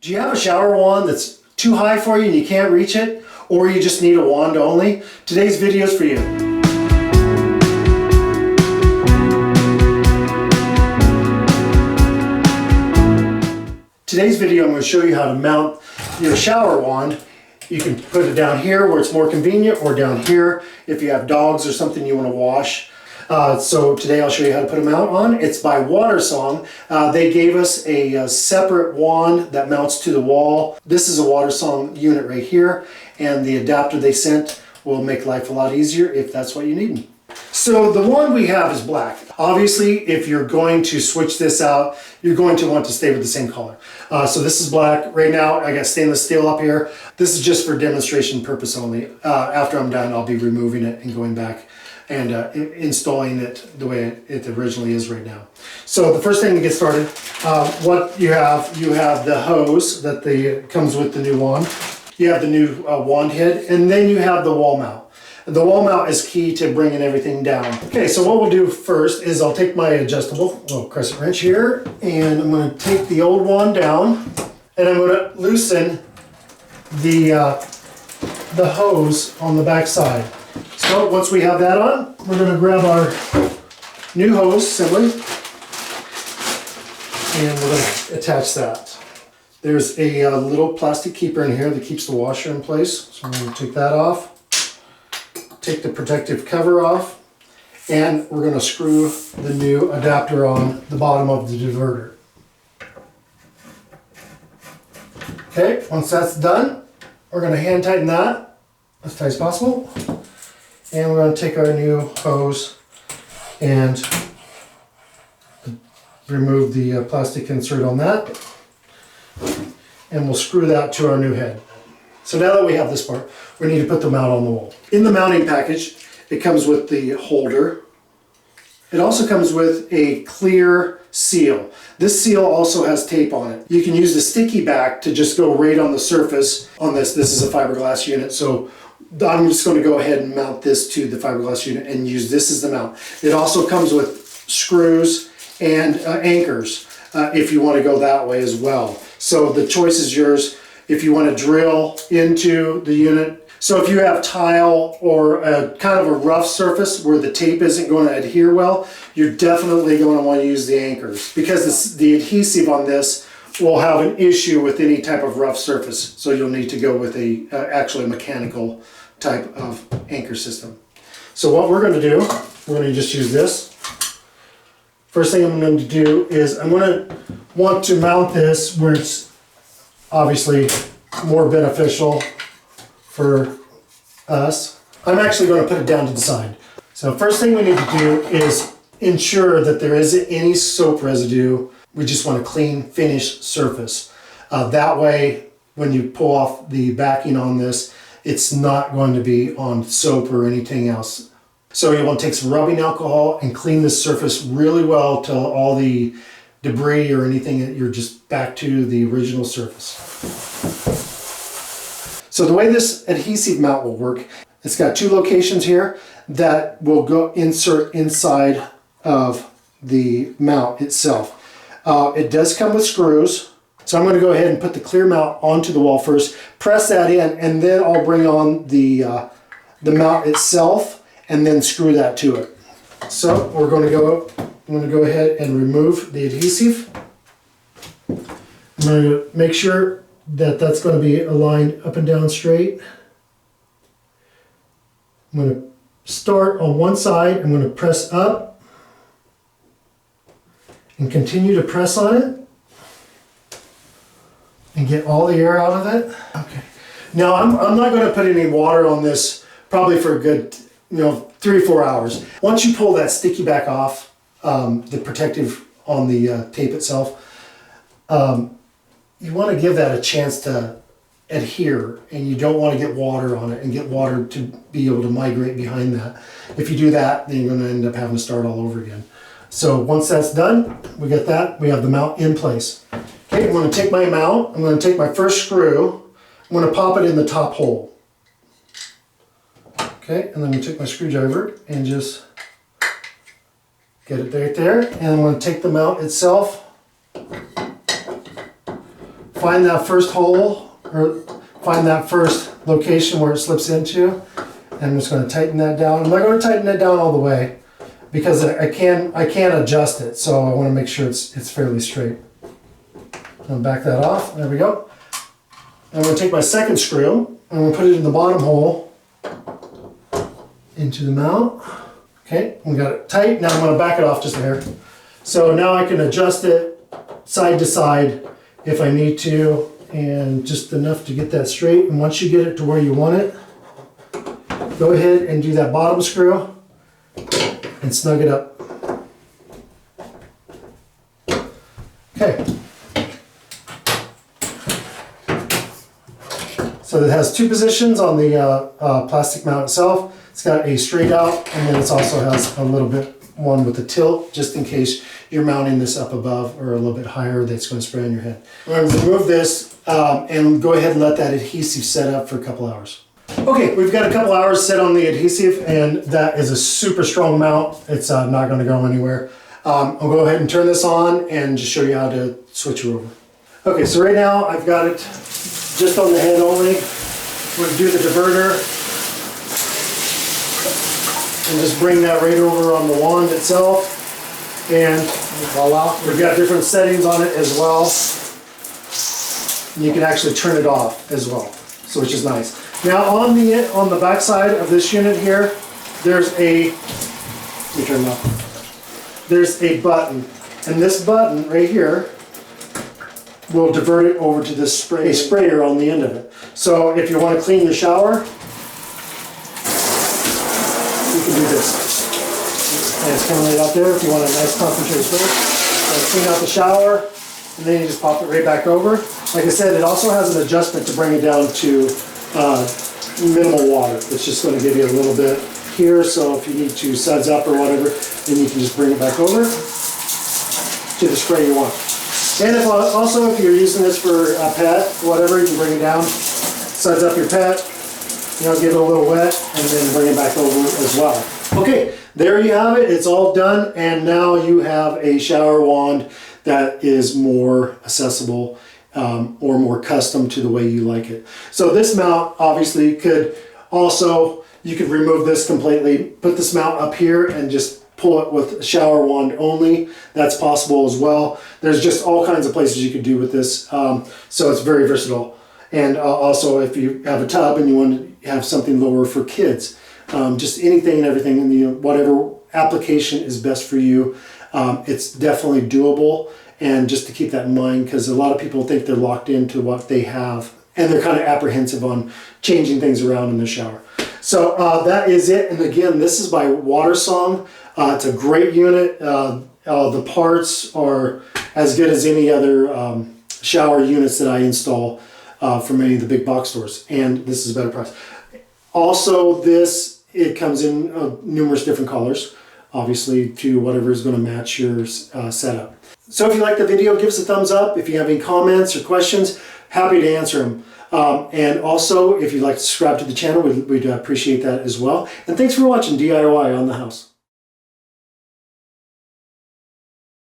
Do you have a shower wand that's too high for you and you can't reach it? Or you just need a wand only? Today's video is for you. Today's video I'm going to show you how to mount your shower wand. You can put it down here where it's more convenient, or down here if you have dogs or something you want to wash. So today I'll show you how to put a mount on. It's by WaterSong. They gave us a separate wand that mounts to the wall. This is a WaterSong unit right here, and the adapter they sent will make life a lot easier if that's what you need. So the wand we have is black. Obviously, if you're going to switch this out, you're going to want to stay with the same color. So this is black. Right now, I got stainless steel up here. This is just for demonstration purpose only. After I'm done, I'll be removing it and going back and installing it the way it originally is right now. So the first thing to get started, what you have the hose that comes with the new wand. You have the new wand head, and then you have the wall mount. The wall mount is key to bringing everything down. Okay, so what we'll do first is I'll take my adjustable little crescent wrench here, and I'm going to take the old wand down, and I'm going to loosen the hose on the back side. So once we have that on, we're going to grab our new hose assembly, and we're going to attach that. There's a little plastic keeper in here that keeps the washer in place, so I'm going to take that off. Take the protective cover off, and we're going to screw the new adapter on the bottom of the diverter. Okay, once that's done, we're going to hand tighten that as tight as possible, and we're going to take our new hose and remove the plastic insert on that, and we'll screw that to our new head. So now that we have this part, we need to put the mount on the wall. In the mounting package, it comes with the holder. It also comes with a clear seal. This seal also has tape on it. You can use the sticky back to just go right on the surface on this. This is a fiberglass unit, so I'm just going to go ahead and mount this to the fiberglass unit and use this as the mount. It also comes with screws and anchors if you want to go that way as well. So the choice is yours. If you want to drill into the unit. So if you have tile or a kind of a rough surface where the tape isn't going to adhere well, you're definitely going to want to use the anchors, because the adhesive on this will have an issue with any type of rough surface. So you'll need to go with actually a mechanical type of anchor system. So what we're going to do, we're going to just use this. First thing I'm going to do is I'm going to want to mount this where it's obviously more beneficial for us. I'm actually going to put it down to the side. So first thing we need to do is ensure that there isn't any soap residue. We just want a clean finished surface. That way, when you pull off the backing on this, it's not going to be on soap or anything else. So you want to take some rubbing alcohol and clean this surface really well till all the debris or anything that you're just back to the original surface. So the way this adhesive mount will work, it's got two locations here that will go insert inside of the mount itself. It does come with screws, so I'm going to go ahead and put the clear mount onto the wall first, press that in, and then I'll bring on the mount itself and then screw that to it. So I'm going to go ahead and remove the adhesive. I'm going to make sure that that's going to be aligned up and down straight. I'm going to start on one side. I'm going to press up and continue to press on it and get all the air out of it. Okay. Now I'm not going to put any water on this probably for a good 3 or 4 hours. Once you pull that sticky back off, the protective on the tape itself, you want to give that a chance to adhere, and you don't want to get water on it and get water to be able to migrate behind that. If you do that, then you're going to end up having to start all over again. So once that's done, we get that, we have the mount in place. Okay, I'm going to take my mount, I'm going to take my first screw, I'm going to pop it in the top hole. Okay, and then I'm going to take my screwdriver and just get it right there, and I'm going to take the mount itself, find that first hole, or find that first location where it slips into. And I'm just going to tighten that down. I'm not going to tighten it down all the way because I can't adjust it. So I want to make sure it's fairly straight. I'll back that off. There we go. I'm going to take my second screw and I'm going to put it in the bottom hole into the mount. Okay, we got it tight. Now I'm going to back it off just a hair. So now I can adjust it side to side if I need to, and just enough to get that straight. And once you get it to where you want it, go ahead and do that bottom screw and snug it up. Okay. So it has two positions on the plastic mount itself. It's got a straight out, and then it also has a little bit one with a tilt, just in case you're mounting this up above or a little bit higher that's going to spray on your head. I'm going to remove this and go ahead and let that adhesive set up for a couple hours. Okay, we've got a couple hours set on the adhesive, and that is a super strong mount. It's not going to go anywhere. I'll go ahead and turn this on and just show you how to switch it over. Okay, so right now I've got it just on the head only. I'm going to do the diverter and just bring that right over on the wand itself. And voila, we've got different settings on it as well. And you can actually turn it off as well, so which is nice. Now on the back side of this unit here, there's a, let me turn it off. There's a button, and this button right here will divert it over to this sprayer on the end of it. So if you want to clean your shower, you can do this. And it's coming right out there if you want a nice concentrated spray. Clean out the shower, and then you just pop it right back over. Like I said, it also has an adjustment to bring it down to minimal water. It's just going to give you a little bit here, so if you need to suds up or whatever, then you can just bring it back over to the spray you want. And if you're using this for a pet, whatever, you can bring it down, suds up your pet, give it a little wet, and then bring it back over as well. Okay, there you have it. It's all done, and now you have a shower wand that is more accessible or more custom to the way you like it. So this mount obviously you could remove this completely, put this mount up here and just pull it with a shower wand only. That's possible as well. There's just all kinds of places you could do with this. So it's very versatile. And also if you have a tub and you want to have something lower for kids, just anything and everything, and whatever application is best for you, it's definitely doable. And just to keep that in mind, because a lot of people think they're locked into what they have, and they're kind of apprehensive on changing things around in the shower. So that is it. And again, this is by WaterSong. It's a great unit. The parts are as good as any other shower units that I install from any of the big box stores, and this is a better price. Also, it comes in numerous different colors, obviously to whatever is going to match your setup. So if you like the video, give us a thumbs up. If you have any comments or questions, happy to answer them. And also, if you'd like to subscribe to the channel, we'd appreciate that as well. And thanks for watching DIY on the House.